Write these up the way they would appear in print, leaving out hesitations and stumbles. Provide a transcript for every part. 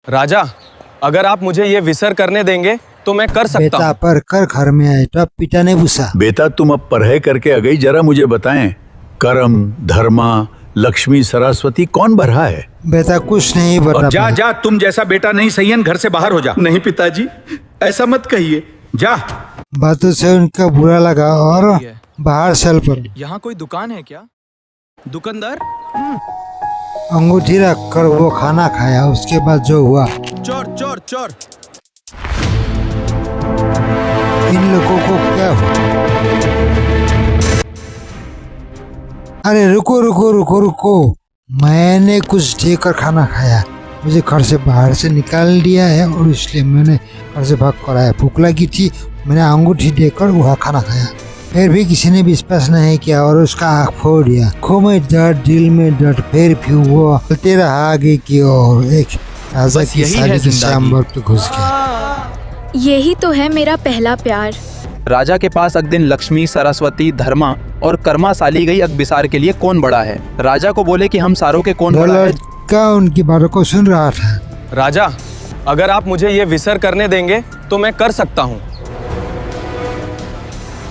राजा, अगर आप मुझे ये विसर करने देंगे तो मैं कर सकता बेटा हूँ। पर कर घर में आए तो अब पिता ने पूछा। बेटा तुम अब पढ़ाई करके आ गई, जरा मुझे बताएं, कर्म, धर्मा, लक्ष्मी, सरस्वती कौन भरा है? बेटा कुछ नहीं बता जा जा, तुम जैसा बेटा नहीं सही है, घर से बाहर हो जा। नहीं पिताजी, ऐसा मत कहिए, जा। बातों से उनका बुरा लगा और बाहर चल पड़े। यहाँ कोई दुकान है क्या? दुकानदार? अंगूठी रख कर वो खाना खाया। उसके बाद जो हुआ, चोर चोर चोर। इन लोगों को क्या हुआ? अरे रुको रुको रुको रुको, मैंने कुछ देकर खाना खाया। मुझे घर से बाहर से निकाल दिया है और इसलिए मैंने घर से भाग कर आया। भूख लगी थी, मैंने अंगूठी देकर वहाँ खाना खाया। फिर भी किसी ने विश्वास नहीं किया और उसका आँख फोड़ दिया। आँखों में दर्द, दिल में दर्द, फिर भी वो चलते रहा आगे की ओर। एक राजा की सारी की सांबर पे घुस गया। यही तो है मेरा पहला प्यार। राजा के पास एक दिन लक्ष्मी, सरस्वती, धर्मा और कर्मा साली गई अकबिसार के लिए कौन बड़ा है। राजा को बोले कि हम सारों के कौन बड़ा है। लड़का उनकी बातों को सुन रहा था। राजा, अगर आप मुझे ये विसर करने देंगे तो मैं कर सकता हूँ।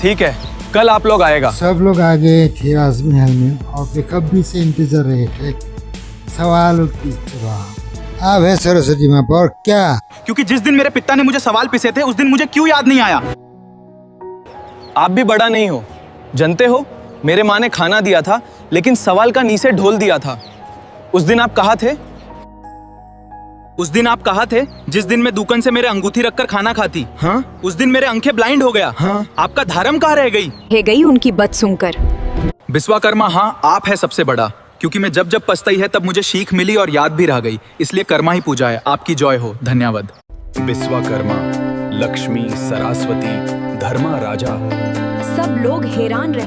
ठीक है, कल आप लोग आएगा। सब लोग आ गए थे राजमहल में और बेखबरी से इंतजार रहे थे सवालों की जवाब। अब है सरस्वती माँ पर क्या? क्योंकि जिस दिन मेरे पिता ने मुझे सवाल पूछे थे उस दिन मुझे क्यों याद नहीं आया? आप भी बड़ा नहीं हो, जानते हो मेरे माँ ने खाना दिया था लेकिन सवाल का नीचे ढोल दिया था। उस दिन आप कहाँ थे? उस दिन आप कहा थे जिस दिन मैं दुकान से मेरे अंगूठी रखकर खाना खाती। हाँ? उस दिन मेरे आंखें ब्लाइंड हो गया। हाँ? आपका धर्म कहाँ रह गई? है गई उनकी बात सुनकर। विश्वकर्मा, हाँ आप है सबसे बड़ा, क्योंकि मैं जब जब पछताई है तब मुझे सीख मिली और याद भी रह गई, इसलिए कर्मा ही पूजा है। आपकी जय हो, धन्यवाद। विश्वकर्मा, लक्ष्मी, सरस्वती, धर्मा, राजा। सब लोग हैरान रहे।